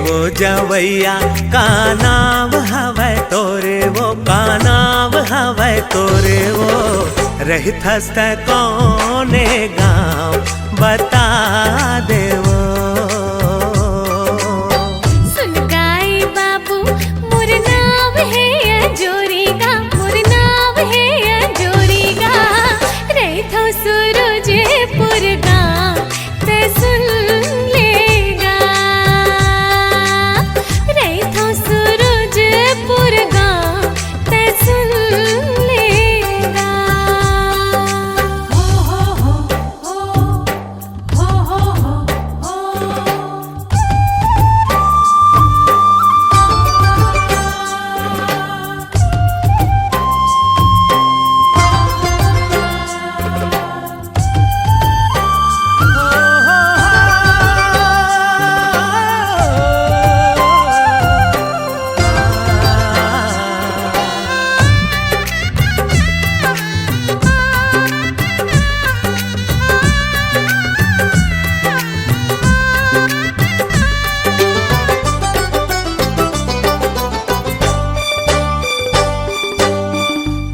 वो जवैया का नाम हवै तोरे वो का नाम हवै तोरे वो रहित हस्त कौने गाँव बता दे वो। सुन गाई बाबू मोर नाम है अजोरीगा, मोर नाम है अजोरीगा। रहित हो सूरजपुर गाँव ते सुन लेगा। रहित हो सूरजपुर गाँव ते सुन लेगा। हो हो हो हो हो हो हो।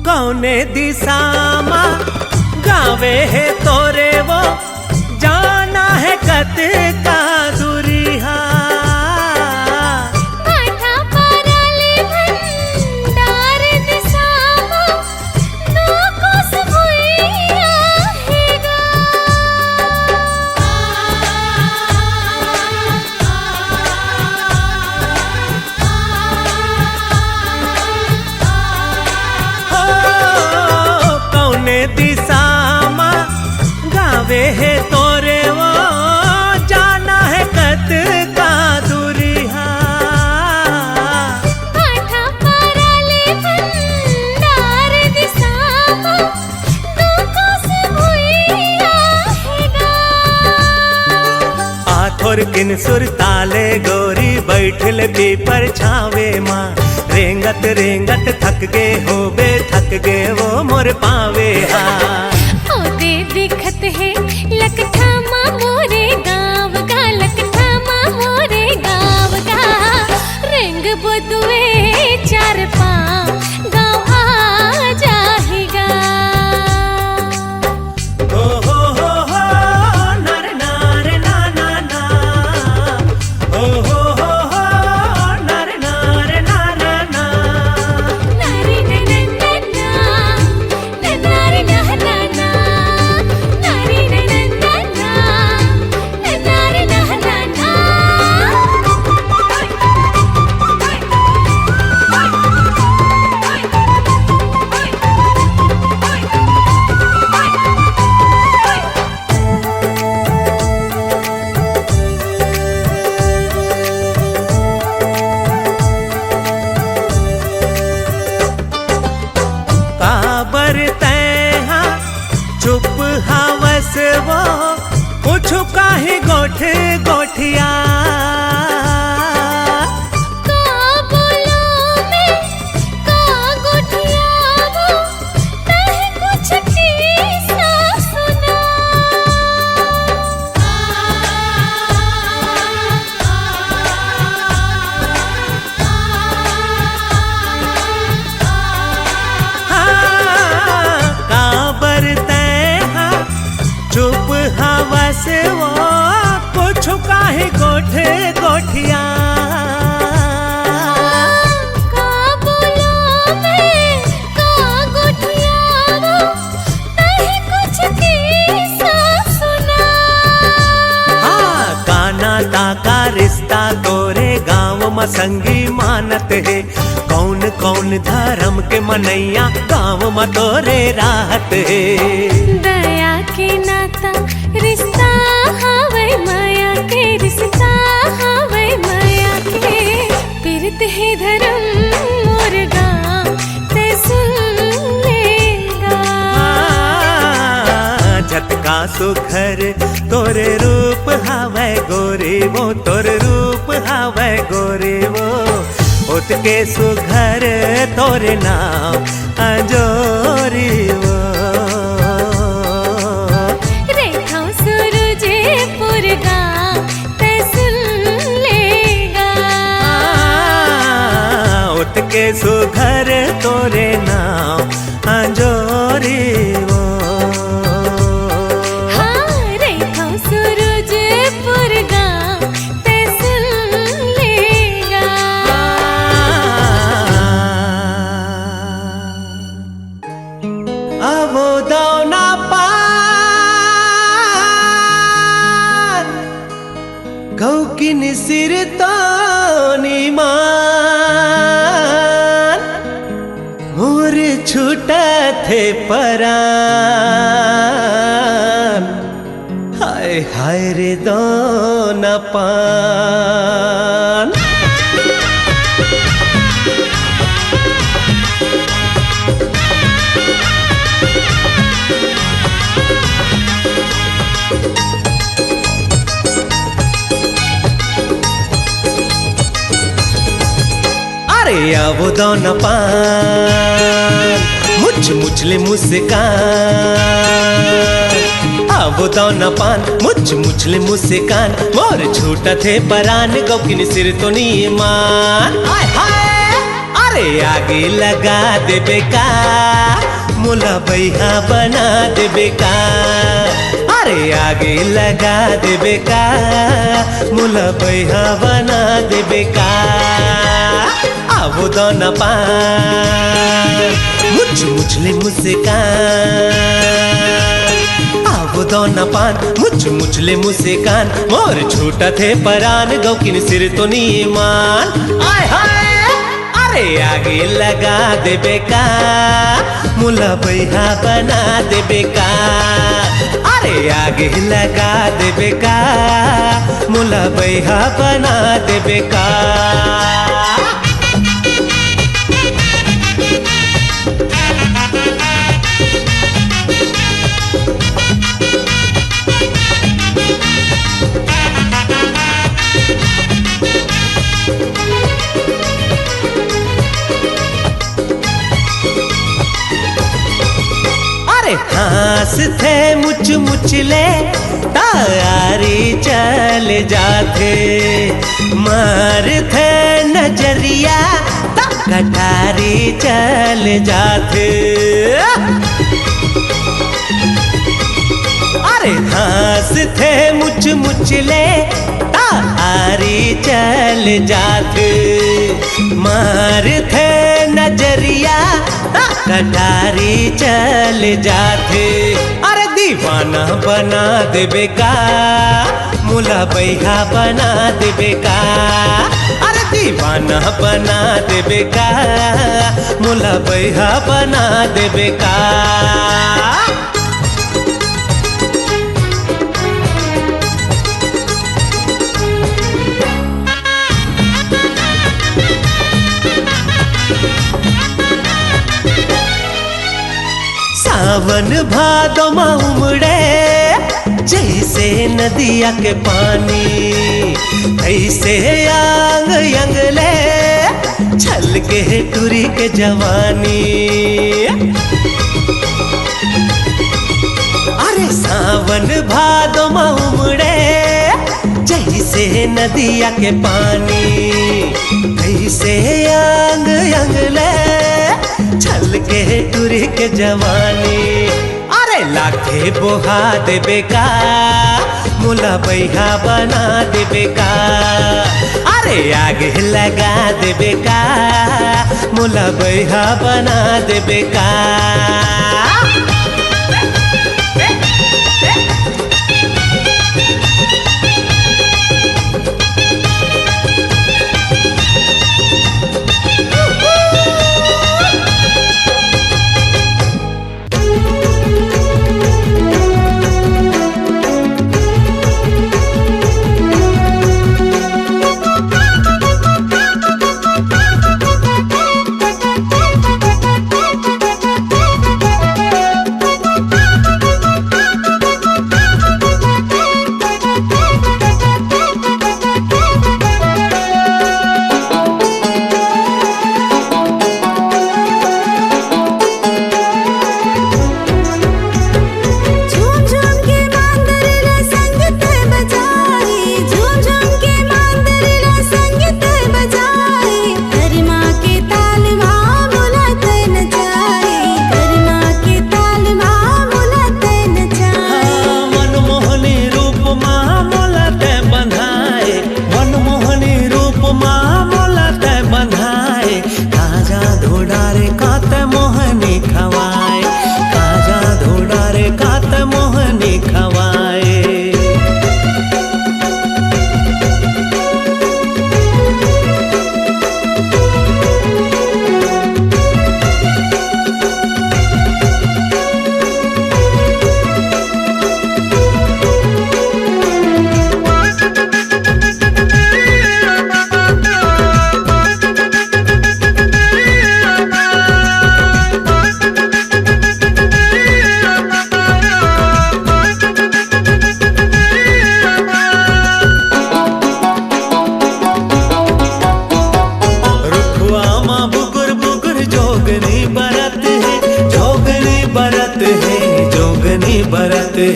कौने दिशा मा गावे है तोरे वो जाना है कत का दूरिहा। आठा पाराले भंडार दिसामा दो कोस भुइया हेगा। हो कौने दिशा मा गावे है तोरे वो जाना है कत का दूरिहा। आठा पाराले भंडार दिसामा दो कोस भुइया हेगा। आथोर किन सुर ताले गोरी बैठल पीपर छावे माँ रेंगत रेंगत थक गे होबे थक गे वो मोर पावे हा। ओदे दिखत है लकठामा मोरे गाँव का, लकठामा मोरे गाँव का। रेंग बुदुए चार पाँव गाँव आ जाएगा। ओ हो नर नार ना ना ना। ओ हो नर नार ना ना ना। नारी ननन्ना नारी नहना, नारी ननन्ना नारी नहना। काबर तैहा चुप हवस वो कुछ काहे गोठ गोठिया। का बोलो मैं का गुठियावो तह कुछ किस्सा सुना। हाँ, काबर तैहा चुप हवस वो कुछ काहे गोठ गोठिया। का बोलो मैं का गुठियावो तह कुछ किस्सा सुना। हाँ काना ताका रिश्ता तोरे गाँव में संगी मानत है। कौन कौन धर्म के मनैया गाँव में तोरे राहत है। दया के नाता रिश्ता हवै माया के, रिश्ता हवै माया के। पीरत है धर्म मोर गाँव ते सुन लेगा। झटका सुखर तोरे रूप हवै गोरे वो तोर रूप हवै गोरे वो उतके सुघर तोरे नाम अजोरी वो। रेखा सूरजपुर गाँव ते सुन लेगा। के सुघर तोरे नाम अंजोरी वो। हाँ रेखा सूरजपुर गाँव ते सुन लेगा। अब दौना पार गौ किन सिर तो निमान मोर छूटा थे परान हाय हाय रे दौना पान। अरे अब दौना पान मुझ मुझले मुस्कान। अब दौना पान मुझ मुझले मुस्कान मोर छूटा थे परान गौकिन सिर तो नीमान। हाय हाय अरे आगे लगा देबे का मुला बैहा बना देबे का। अरे आगे लगा देबे का मुला बैहा बना देबे का। अब दौना पान मुझ मुझले मुस्कान। अब दौना पान मुझ मुझले मुस्कान मोर छूटा थे परान गौकिन सिर तो नीमान। आय हाय अरे आगे लगा देबे का मुला बैहा बना देबे का। अरे आगे लगा देबे का मुला बैहा बना देबे का। हास थे मुच मुचले तारी चल जाते मार थे नजरिया कटारी चल जाते। अरे हास थे मुच मुचले तारी चल जाते मार थे नजरिया कटारी चल जाते। अरे दीवाना बना देबे का मुला बैहा बना देबे का। अरे दीवाना बना देबे का मुला बैहा बना देबे का। सावन भादो में उमड़े जैसे नदिया के पानी ऐसे आंग यंगले छल के टूरी के जवानी। अरे सावन भादो में उमड़े जैसे नदिया के पानी ऐसे आंग यंगले छल के टूरी के जवानी। अरे लाखे बोहा देबे का मुला बैहा बना देबे का। अरे आगे लगा देबे का मुला बैहा बना देबे का।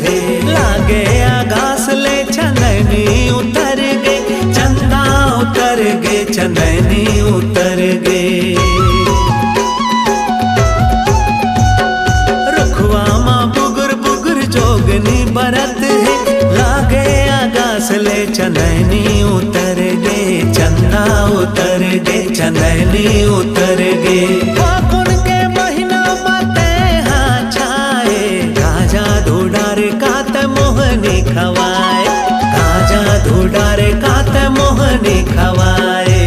है। लागे आगास ले चंदनी उतर गे, चंदा उतर गे, चंदनी उतर गे। रुखवा माँ बुगर बुगर जोगनी बरत है। लागे आगास ले चंदनी उतर गे, चंदा उतर गे, चंदनी उतर गे। फागुन के महीना बाते हाँ छाए, काजा धूडार कात मोहनी खवाए, काजा धूडार कात मोहनी खवाए।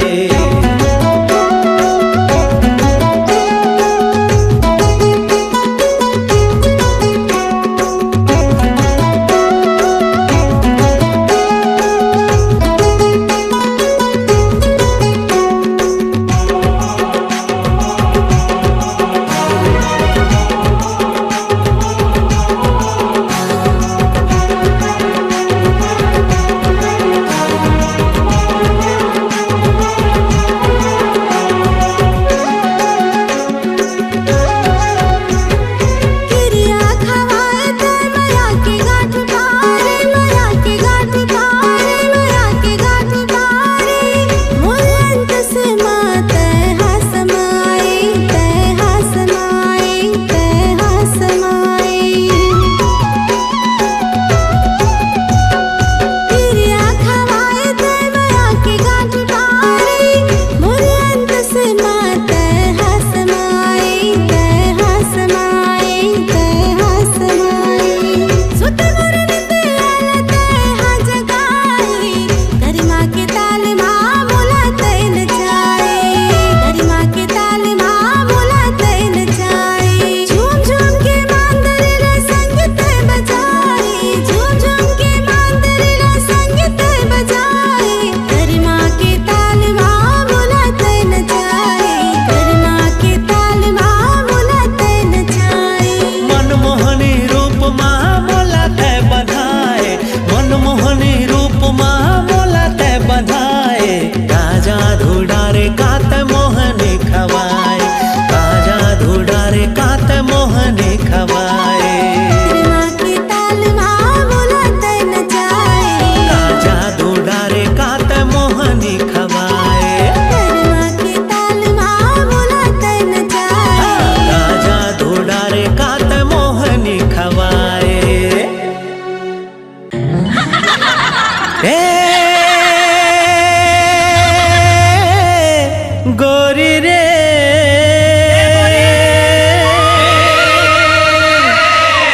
गोरी रे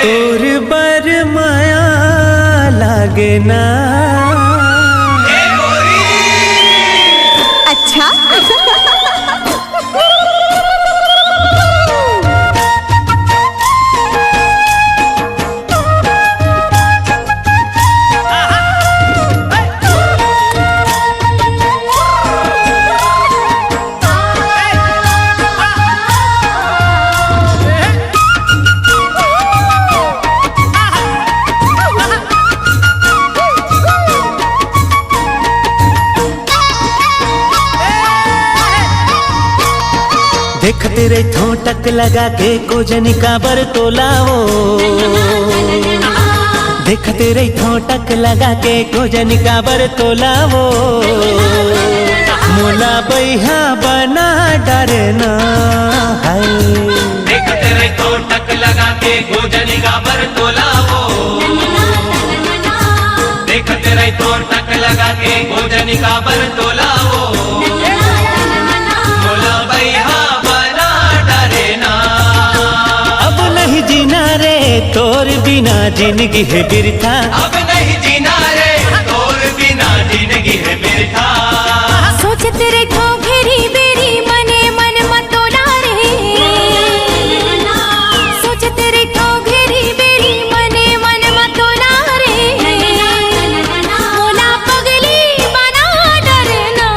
तोर बर माया लागे ना। अच्छा देख तेरे ठोटक लगा के कोजनी का बर तोलावो, देख तेरे ठोटक लगा के कोजनी का बर तोलावो। मोला बैहा बना डरना है, देख तेरे ठोटक लगा के कोजनी का बर तोलावो, देख तेरे ठोटक लगा के कोजनी का बर तोलावो। मोला बैहा जीना रे तोर बिना जिंदगी है बिरथा, अब नहीं जीना रे तोर बिना जिंदगी है बिरथा। सोच तेरे को घेरी बेरी मने मन मतोला रे, सोच तेरे को घेरी बेरी मने मन मतोला रे। मोला पगली बना डरना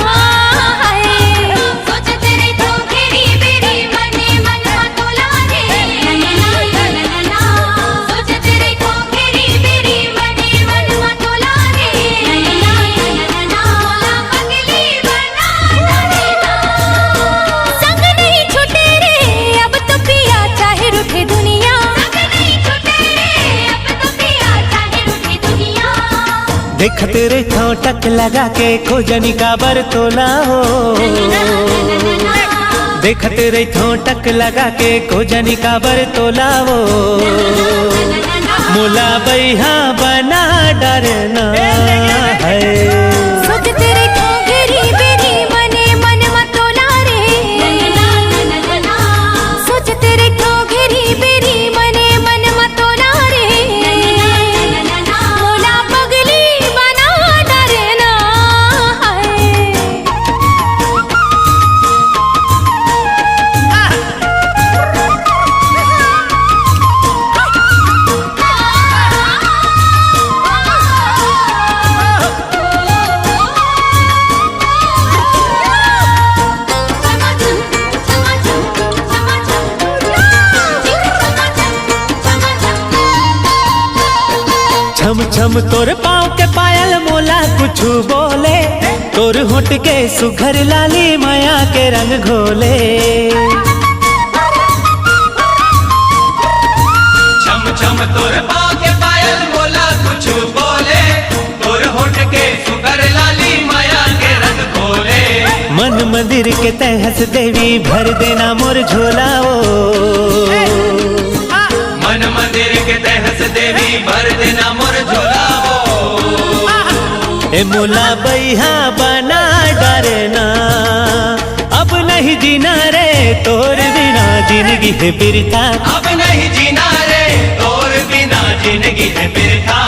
है, सोच तेरे को घेरी बेरी मने मन मतोला रे। सोच तेरे को घेरी बेरी मने देखते रे ठोटक लगा के खोजनी का बरतोला हो। देखते रे ठोटक लगा के खोजनी का बरतोला हो। मुला बैहा बना डरना है। सोचते रे ठोगरी बेरी मने मन मतोला रे। सोचते रे ठोगरी बेरी मने मन मतोला रे। मोला पगली बना डरना छम छम तोर पाँव के पायल मोला कुछ बोले। तोर होठ के सुघर लाली माया के रंग घोले। छम छम तोर पाँव के पायल मोला कुछ बोले। तोर होठ के सुगर लाली माया के रंग घोले। मन मंदिर के तहस देवी भर देना मोर झोला ओ। मन मंदिर के तहस देवी भर देना मोर झोला हो। ए मोला बैहा बना डरना, अब नहीं जीना रे तोर बिना जिंदगी है बिरथा। अब नहीं जीना रे तोर बिना जिंदगी है बिरथा।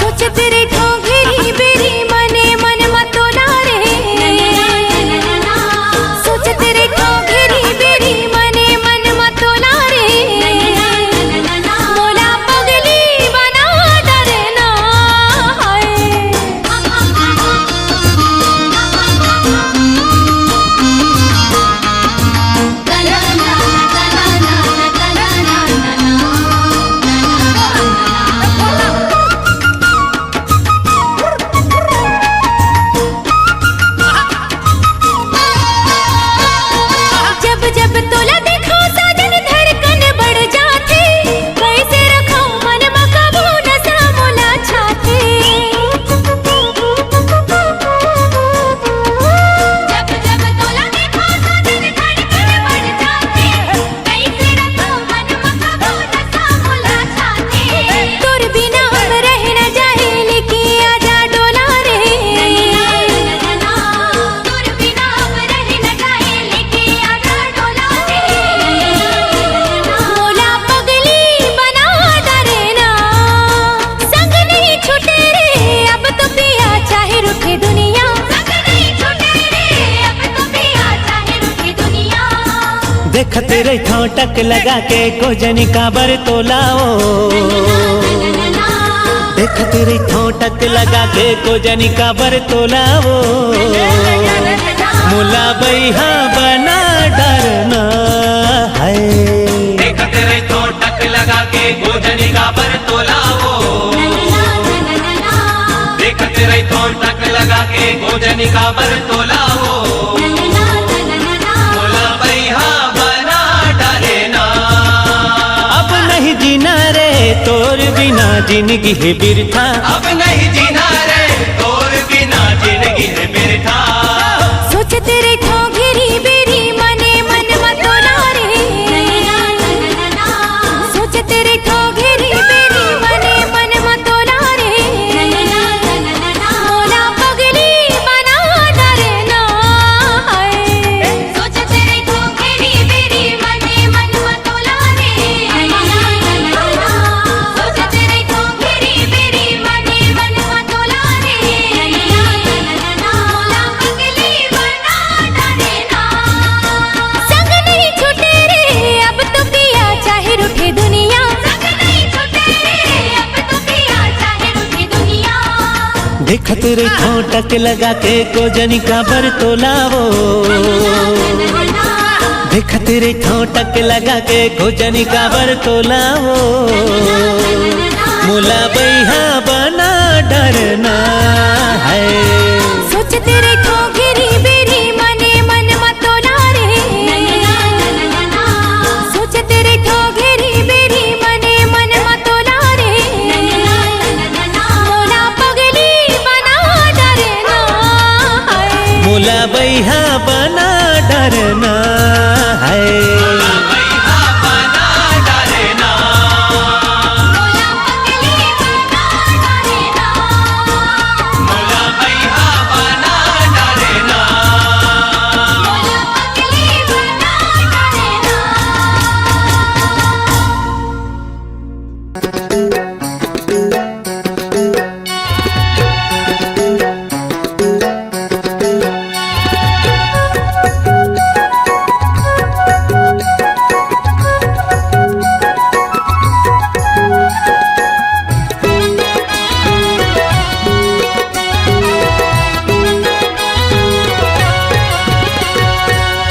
सोचते रे ठोगरी बेरी मने मन मतोला रे। सोचते रे ठोगरी बेरी मने मन मतोला रे। मोला पगली बना डरना जब जब तोला देखो साजन धड़कन बढ़ जाती। कैसे रखो मन मकाबू नशा मोला छाती। जब जब तोला देखो साजन धड़कन बढ़ जाती। कैसे रखो मन मकाबू नशा मोला छाती। तोर बिना हम रह न जाए लेके आजा डोला रे। तोर बिना हम रह न जाए लेके आजा डोला रे। मोला पगली बना डरना, संग नहीं छूटे रे अब तो पिया चाहे रूठे दुनिया। संग नहीं छूटे रे अब तो पिया चाहे रूठे दुनिया। देखते रे ठोटक लगा के खोजनी का बरतोला ओ। देखते रे ठोटक लगा के खोजनी का बरतोला ओ। मुला बैहा बना डरना है। देखते रे ठोटक लगा के गोजनी का बरतोला हो। देखते रे ठोटक लगा के गोजनी का बरतोला हो। मोला बैहा बना डरना, अब नहीं जीना रे तोर बिना जिंदगी है बिरथा। अब नहीं जीना रे तोर बिना जिंदगी है बिरथा। सोचते रे ठोगरी बेरी मने मन मतोला रे। सोचते रे ठोगरी बेरी मने मन मतोला रे। मोला पगली बना डरना सोचते रे ठोगरी बेरी मने मन मतोला रे। सोचते रे ठोगरी बेरी मने मन मतोला रे। मोला पगली बना डरना, संग नहीं छूटे रे अब तो पिया चाहे रूठे दुनिया। संग नहीं छूटे रे अब तो पिया चाहे रूठे दुनिया। देखते रे ठोटक लगा के खोजनी का बरतोला ओ। देखते रे ठोटक लगा के खोजनी का बरतोला ओ। मुला बैहा बना डरना है। सोचते रे ठोगरी बेरी मने मन मतोला रे। सोचते रे ठोगरी बेरी मने मन मतोला रे। मोला पगली बना डरना है। भैया बना डरना, मोला पगली बना डरना, मोला भैया बना डरना। मोला पगली बना डरना।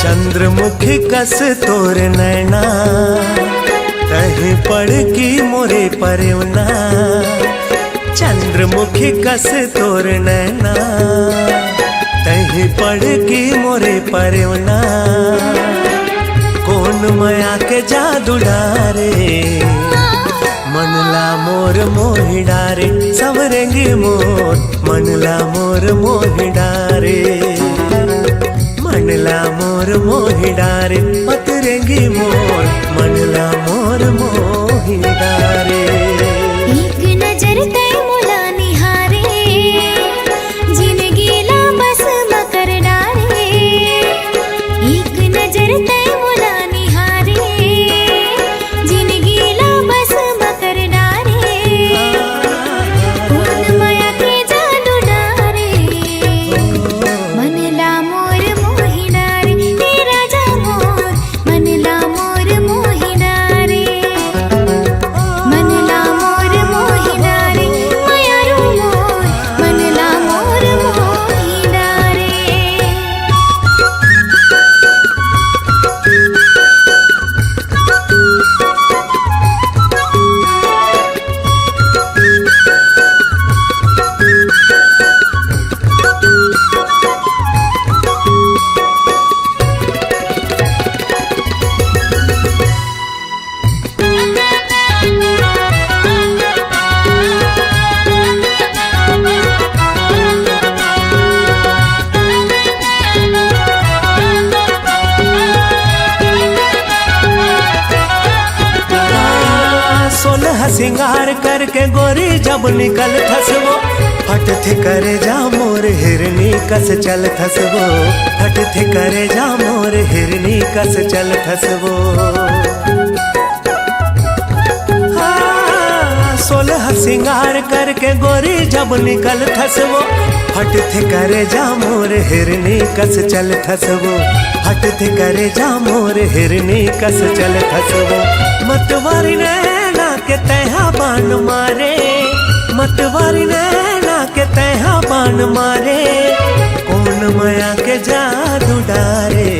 चंद्रमुखी कस तोर नैना, तही पड़ की मोरे परवना। चंद्रमुखी कस तोर नैना, तही पड़ की मोरे परवना। कौन माया के जादू डारे, मनला मोर मोहि डारे। सवरेंगी मोर मनला मोर मोहि डारे, मनला मोर मोहि डारे। पतरेंगी मोर मनला मोर मोहि डारे। एक नजर तै मोला निहारे, जिंदगी ला बस मकर डारे। एक नजर तै मोला निहारे, जिंदगी ला बस मकर डारे। कौन माया के जादू डारे, मनला मोर मोहि डारे। तेरा जा मोर मनला मोर मोहि डारे, मनला मोर मोहि डारे। मायारू मोर मनला मोर मोहि डारे। सोलह सिंगार करके गोरी जब निकल थसवो, फट थे करे जा मोर हिरनी कस चल थसवो। फट थे करे जा मोर हिरनी कस चल थसवो। सोलह सिंगार करके गोरी जब निकल थसवो, फट थे करे जा मोर हिरनी कस चल थसवो। फट थे करे जा मोर हिरनी कस चल थसवो। मतवारी नैना के तैहा बान मारे, मतवारी नैना के तैहा बान मारे। कौन माया के जादू डारे,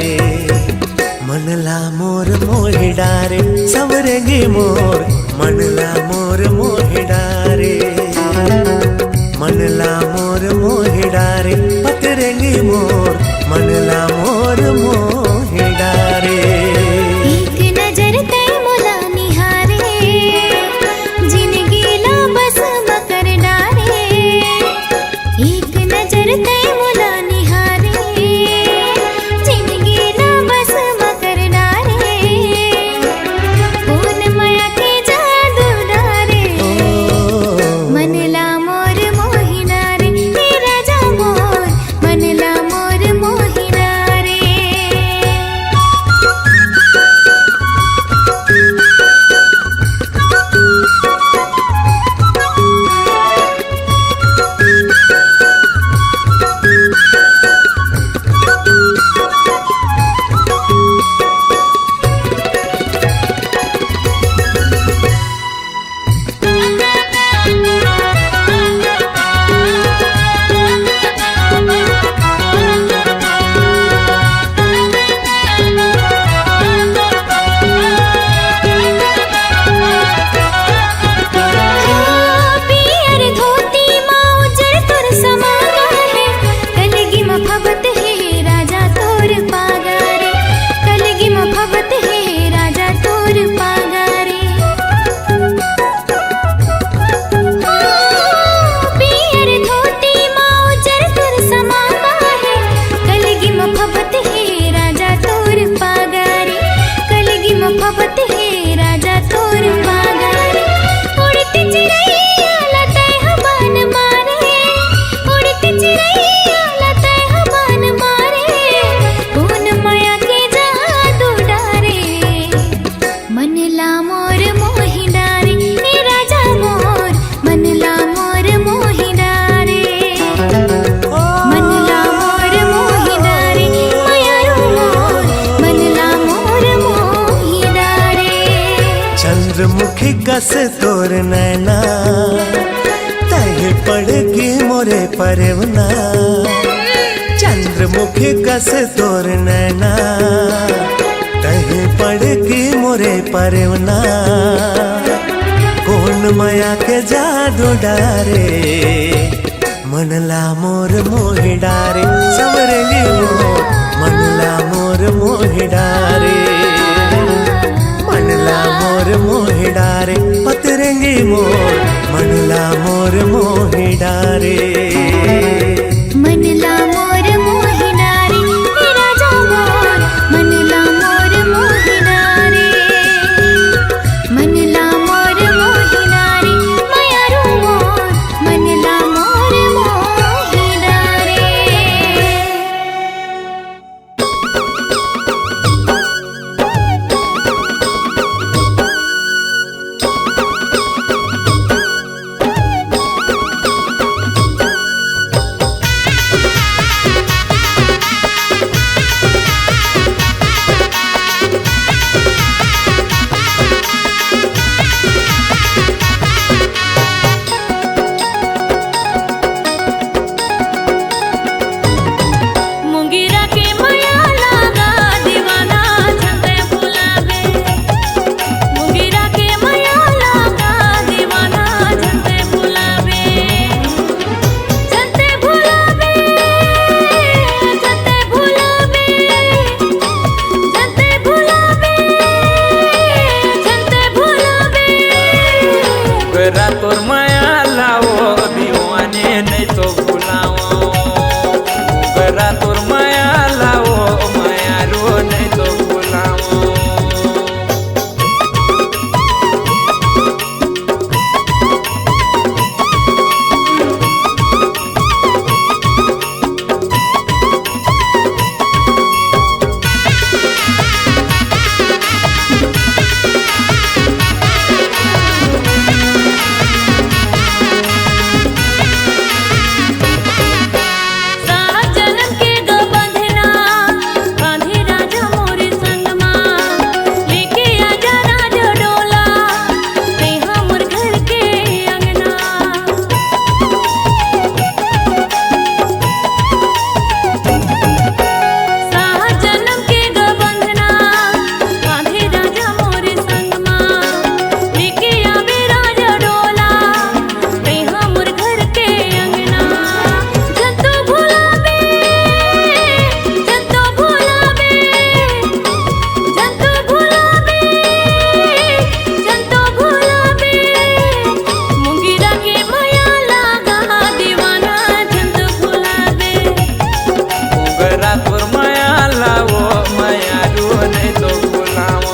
मनला मोर मोहि डारे। सवरेंगी मोर मनला मोर मोहि डारे, मनला मोर मोहि डारे। पतरेंगी मोर मनला मोर मोहि डारे। एक नजर तै मोला निहारे, जिंदगी ला बस मकर डारे। एक नजर तै मोला निहारे, जिंदगी ला बस मकर डारे। कौन माया के जादू डारे, मनला मोर मोहि डारे। तेरा जा मोर मनला मोर मोहि कस तोर नैना तहे पड़गी मोरे परवना चंद्रमुखी कस तोर नैना तहे पड़गी मोरे परवना कौन माया के जादू डारे मनला मोर मोहि डारे सवरेली मोर मनला मोर मोहि डारे मनला मोर मोहि डारे पतरंगी मोर मनला मोर मोहि डारे मनला मोर मोहि डारे मेरा जामोर मनला मोर मोहि डारे मनला मोर मोहि डारे मायारू मोर मनला मोर मोहि डारे मुंगीरा के माया लागा दीवाना चंदे भुलावे मुंगीरा के माया लागा दीवाना चंदे भुलावे चंदे भुलावे चंदे भुलावे चंदे भुलावे चंदे भुलावे गरा तोर माया लाओ दीवाने नहीं तो भुलाओ गरा तोर माया लाओ माया रो नहीं तो भुलाओ सात जन्म के गो बंधना बांधे राजा मोरे संगमा लेके आजा राजा डोला ते हमर घर के अंगना सात जन्म के गो बंधना बांधे राजा मोरे संगमा लेके आवे राजा डोला ते हमर घर के अंगना जंतो भुलावे जंतो भुलावे जंतो भुलावे जंतो भुलावे मुंगीरा के माया लागा दीवाना जंतो भुलावे गरा तोर माया लाओ माया रो नहीं तो भुलाओ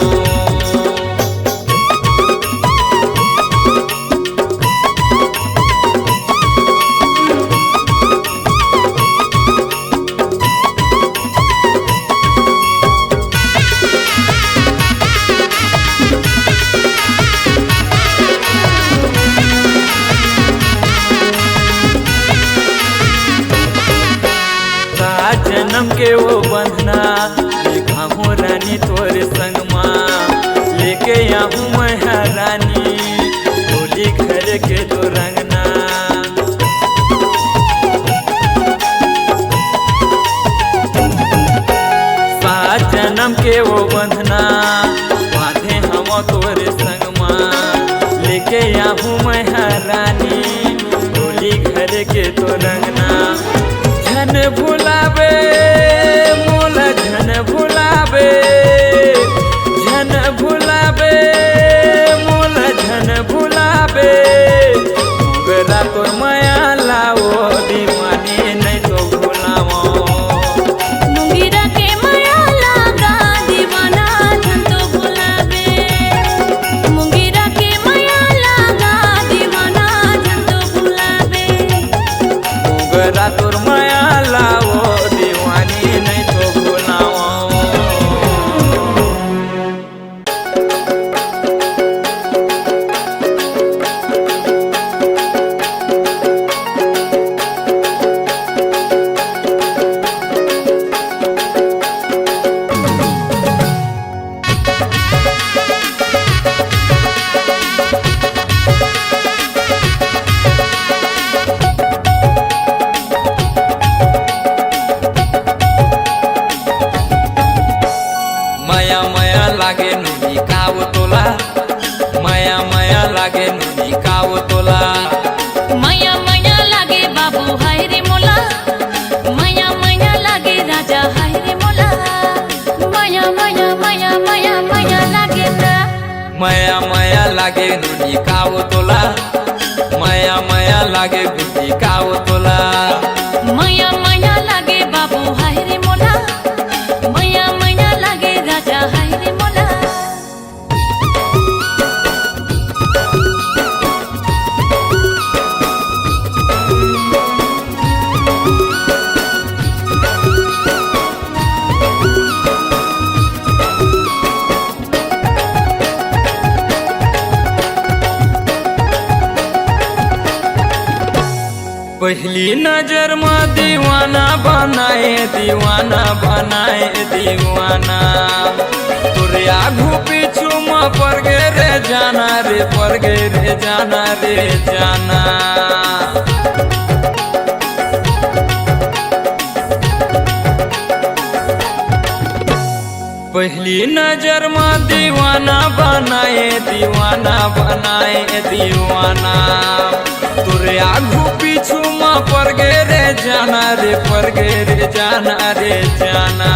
सात जन्म के वो बंधना देखा हूँ रानी तोरे संगमा लेके आऊँ मैं रानी डोली घर के तो रंगना सात जन्म के वो बंधना बांधे हम तोरे संगमा लेके आऊँ मैं रानी डोली घर के तो रंगना झन भुलावे मोला झन भुलावे झन भुलावे मोला झन भुलावे गरा तोर माया लाओ दीवाने नहीं तो भुलाओ मुंगीरा के माया लागा दीवाना जंतो भुलावे मुंगीरा के माया लागा दीवाना जंतो भुलावे गरा तोर माया लाओ दीवानी नहीं तो माया माया लागे नुनी काव तोला, माया माया लागे गुड्डी काव तोला। माया माया लागे बाबू हाय रे मोला, माया माया लागे राजा हाय रे मोला। पहली नजर में दीवाना बनाए, दीवाना बनाए दीवाना। तोरे आगू पीछू में पड़ गे रे जाना रे, पड़ गे रे जाना रे जाना। पहली नजर में दीवाना बनाए, दीवाना बनाए दीवाना। तोरे आगू पीछू में पड़ गे रे जाना रे, पड़ गे रे जाना रे जाना।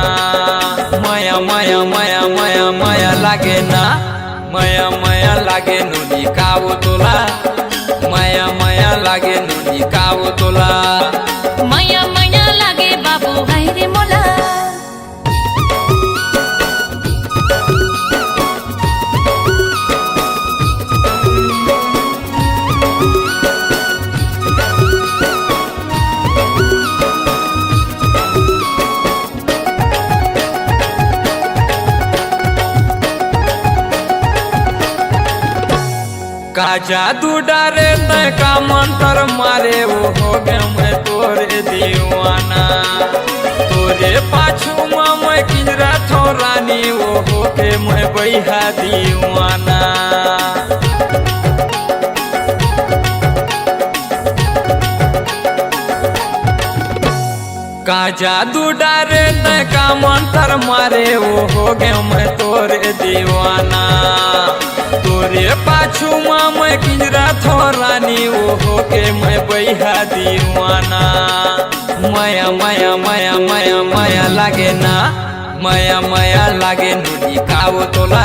माया माया माया माया माया लागे ना, माया माया लागे नुनी काव तोला, माया माया लागे नुनी काव तोला। माया माया लागे बाबू हाय रे मोला। का जादू डारे तय का मंत्र मारे, वो हो गए मैं तोरे दीवाना। तोरे पाछू में मैं किंजरा थो रानी, वो हो के मैं बैहा दीवाना। का जादू डारे तय का मंत्र मारे, वो हो गए मैं तोरे दीवाना। तोरे पाछू में मैं किंजरा थो रानी, वो हो के मैं बैहा दीवाना। माया माया माया माया माया लागे ना, माया माया लागे नुनी काव तोला,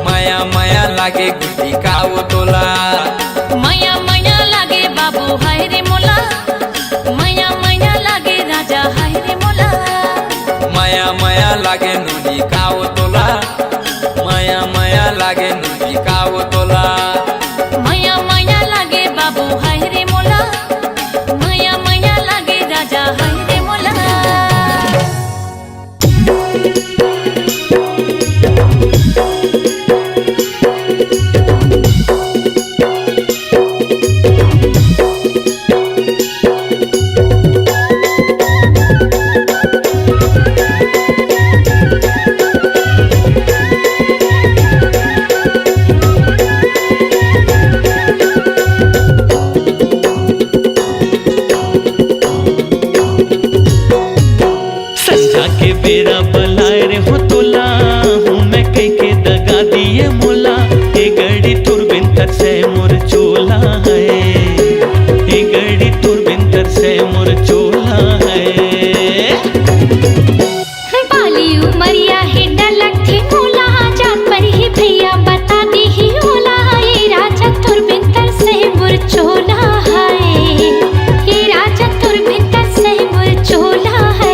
माया माया लागे गुड्डी काव तोला। माया माया लागे बाबू हाय रे मोला, माया माया लागे राजा हाय रे मोला। माया माया लागे नुनी काव तोला, माया माया लागे नुनी काव तोला। माया माया लागे बाबू हाय रे मोला, माया माया लागे राजा हाय रे मोला। बेरा बलाए रे हो तोला, हूँ मैं कई के दगा दिए मोला। ये गड़ी तुरबिंतर से मोर चोला है, ये गड़ी तुरबिंतर से मोर चोला है। बाली उमरिया है डलक थी मोला, जात पर ही भैया बता दी ही होला। ये राजा तुरबिंतर से मोर चोला है, ये राजा तुरबिंतर से मोर चोला है।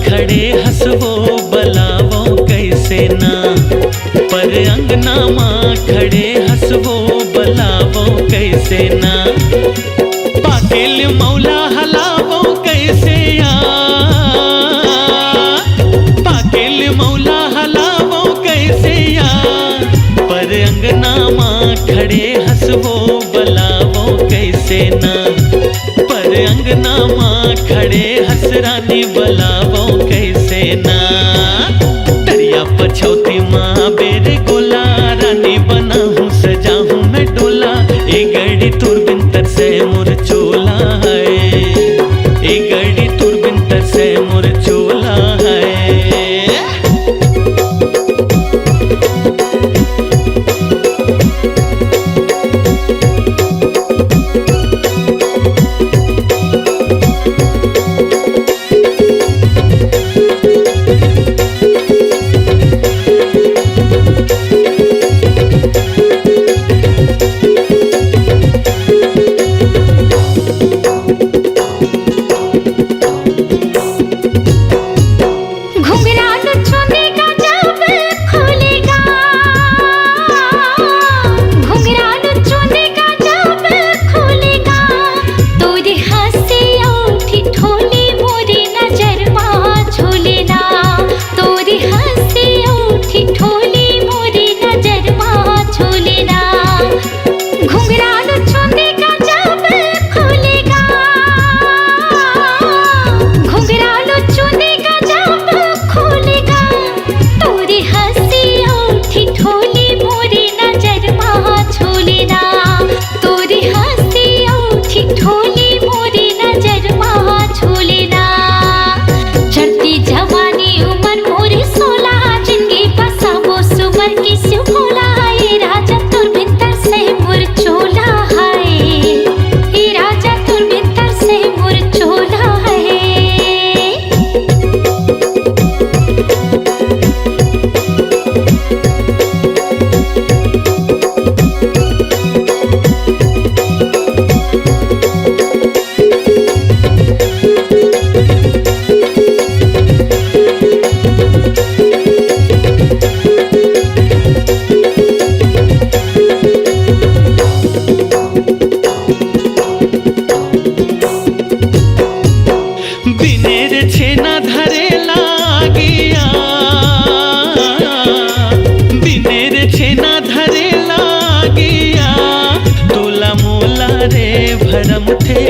खड़े हंसवो बलावो कैसे ना, पर अंगना माँ खड़े हंसवो बलावो कैसे ना। पाकिल मौला हलावो कैसे आ, पाकिल मौला हलावो कैसे आ, पर अंगना माँ खड़े हंसवो बलावो कैसे ना, पर अंगना माँ खड़े हसरानी बलावो कैसे ना। तरिया पछौती माँ बेर गोला, रानी बना हूँ सजा हूँ मैं डोला। ए गड़ी तुर बिंतर से मुर चोला है, ए गड़ी तुर बिंतर से मुर चोला है।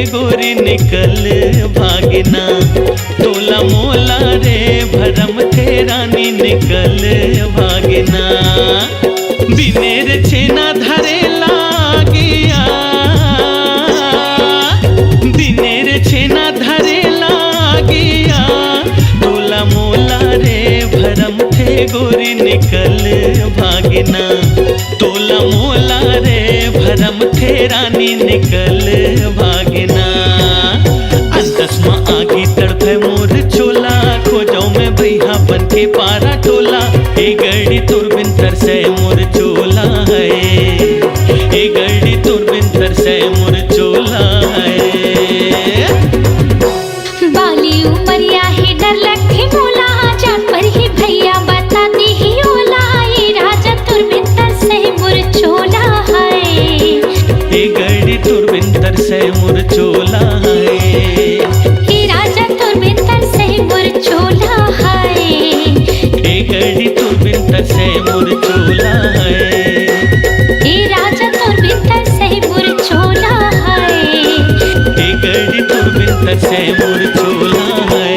गोरी निकल भागना, तोला मोला रे भरम थे रानी निकल भागना। बिनेर छेना धरे लागिया, बिनेर छेना धरे लागिया, तोला मोला रे भरम थे गोरी निकल भागना। तोला मोला रे भरम थे रानी निकल भागना। अंतस माँ आगी तड़पे मोर चोला, खोजाऊ में भैया बन के पारा टोला। ए गड़ी तुर बिंतर से मोर चोला है, ए गड़ी तुर बिंतर से मोर चोला है। बाली उमरिया ही डर लखे मोला, जान पर ही भैया बताती ही ओला। ये राजा तुर बिंतर से मोर चोला है, ए गड़ी तुर बिंतर से मोर चोला है। ये राजा तुर बिंतर से मोर चोला है, ए गड़ी तुर बिंतर से मोर चोला है। ये राजा तुर बिंतर से मोर चोला है, ए गड़ी तुर बिंतर से मोर चोला है।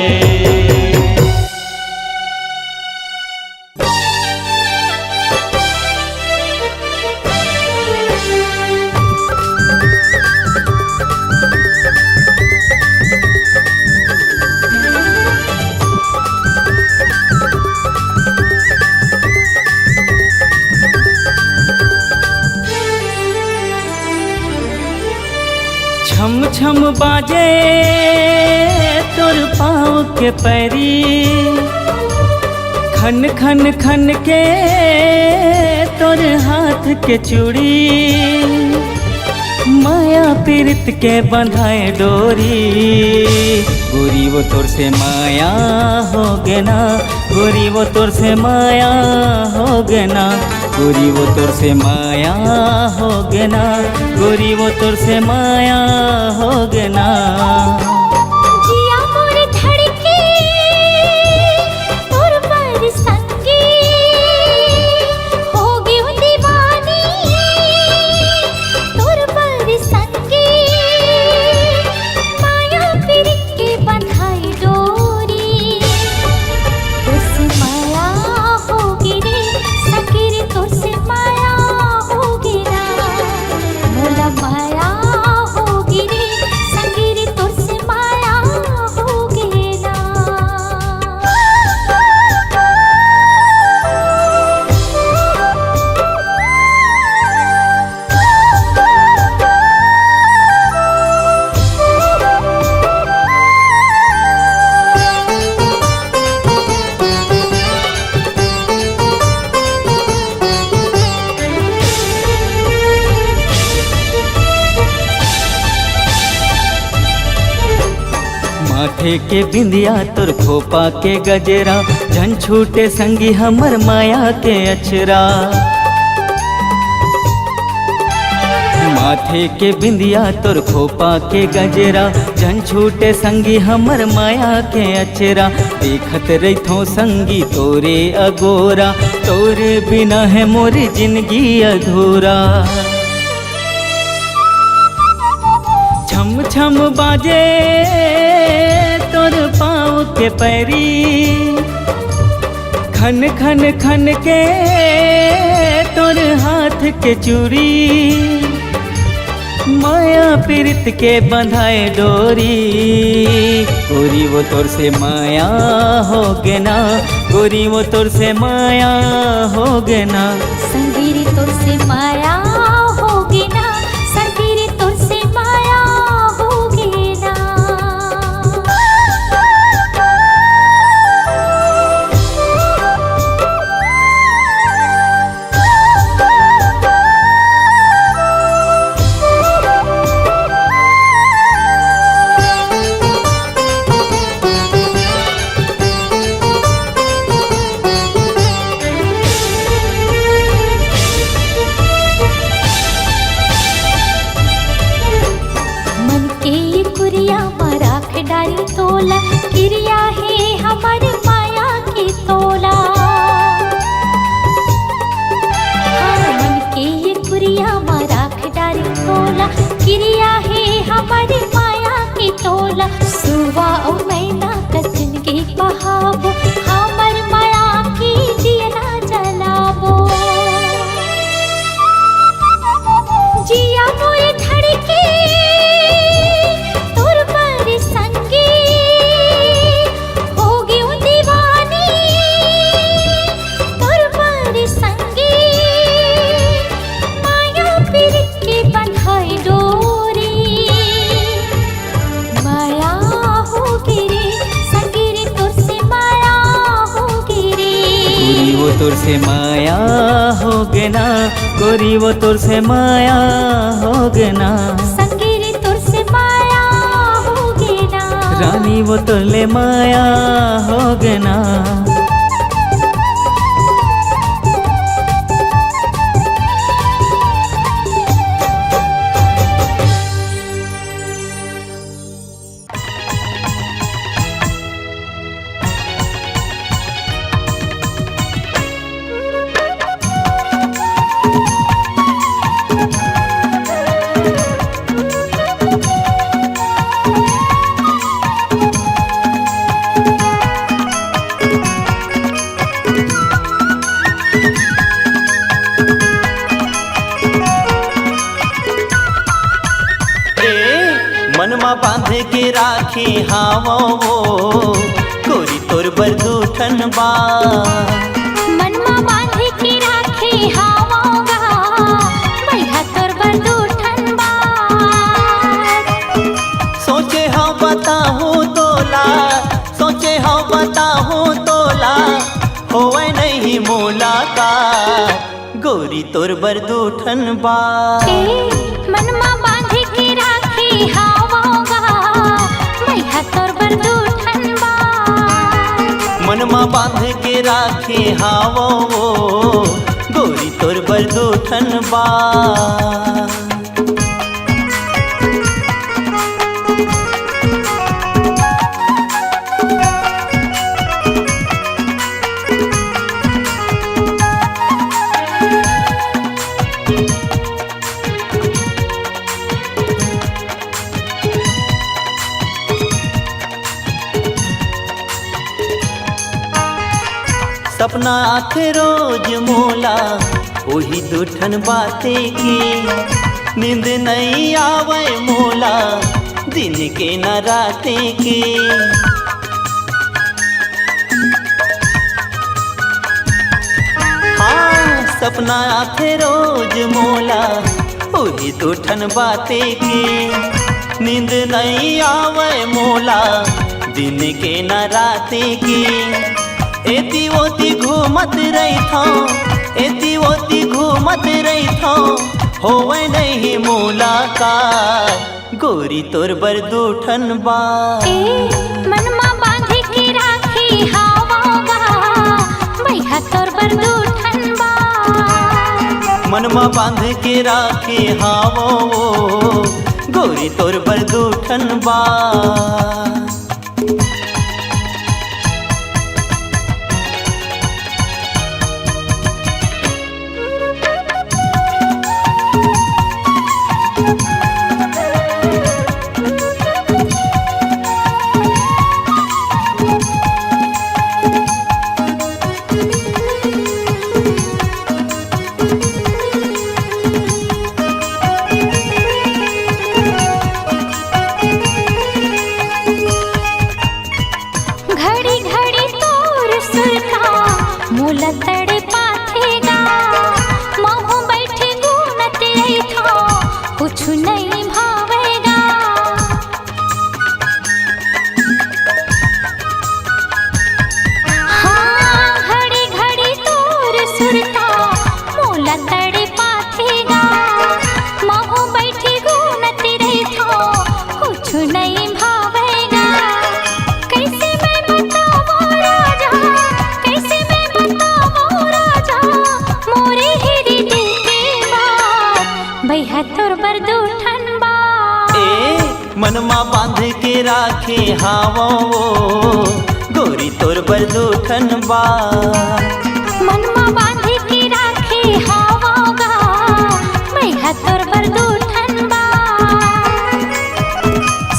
छम छम बाजे तोर पाँव के पैरी, खन खन खन के तोर हाथ के चूड़ी। माया पीरित के बंधाए डोरी, गोरी वो तोर से माया हो गे ना, गोरी वो तोर से माया हो गे ना, गोरी वो तोर से माया हो गे ना, गोरी वो तोर से माया हो गे ना। जिया मोर धड़के तोर पर संगी, हो गई हूँ दीवानी तोर पर संगी। माथे के बिंदिया तोर खोपा के गजरा, झन छूटे संगी हमर माया के अचरा। माथे के बिंदिया तोर खोपा के गजरा, झन छूटे संगी हमर माया के अचरा। देखत रहिथो संगी तोरे अगोरा, तोरे बिना है मोरी जिंदगी अधूरा। छम छम बाजे तोर पाँव के पैरी, खन खन खन के तोर हाथ के चूड़ी। माया पीरित के बंधाए डोरी, गोरी वो तोर से माया हो गे ना, गोरी वो तोर से माया हो गे ना। संगीरी तोर से माया होगी ना, संगीरी तोर से माया होगी ना। डारी तोला क्रिया है हमार माया की तोला। मन के ये कुरिया माराख डारी तोला, क्रिया है हमारी माया की तोला। सुवा ओ मैना कचन के बहावो, हमार माया की दिया ना जलावो। जिया मोए धड़के तोर से माया हो गे ना, गोरी वो तोर से माया हो गे ना। संगीरी तोर से माया होगे ना, रानी वो तोर ले माया हो गे ना। मनमा बांधे के राखी हावो वो, गोरी तोर बरदूठन बा। मनमा बांधे के राखी हावोगा, बैठा तोर बरदूठन बा। सोचे हाँ बताहूँ तोला, सोचे हाँ बताहूँ तोला, होवे नहीं मुलाकात, गोरी तोर बरदूठन बा। मनमा बांधे के राखी हावोगा, बैठा तोर बरदूठन बा। मनमा बांध के राखी हावो वो, गोरी तोर बरदूठन बा। सपना आथे रोज मोला, वही दूठन बातें की। नींद नहीं आवे मोला, दिन के न रातें की। हाँ सपना आथे रोज मोला, वही दूठन बातें की। नींद नहीं आवे मोला, दिन के न रातें की। एती ओती घूमत रही था, एती ओती घूमत रही था, होवे नहीं मुलाकात, गोरी तोर बरदूठन बा। मनमा बांधी के राखी हावोगा भैया तोर बरदूठन बा। मनमा बांध के राखी हावो गोरी तोर बरदूठन बा। घड़ी घड़ी तोर सुरता मूल तड़े पाथेगा महू बैठे गुनत था कुछ नहीं भावेगा। हाँ घड़ी घड़ी तोर सुरता मूल तड़े पाथेगा महू बैठे गुनत था कुछ नहीं भावेगा। कैसे मैं बताऊं राजा कैसे मैं बताऊं राजा मोरे हिरी दिल के बात भैया तोर बरदूठन बा। मनमा बांध के राखे हावो गोरी तोर बरदूठन बा। मनमा बांधी के राखे हावोगा भैया तोर बरदूठन बा।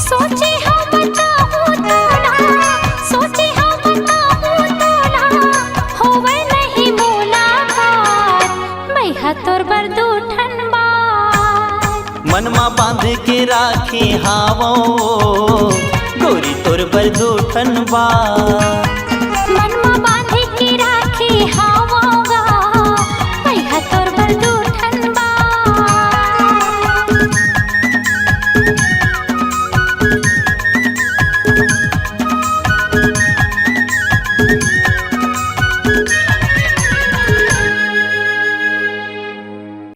सोचे हम बताऊं तोला सोचे हम बताऊं तोला होवे नहीं मुलाकात भैया तोर बरदूठन बा। मनमा बांध के राखे हावो गोरी तोर बरदूठन बा। मनमा बांधी के राखे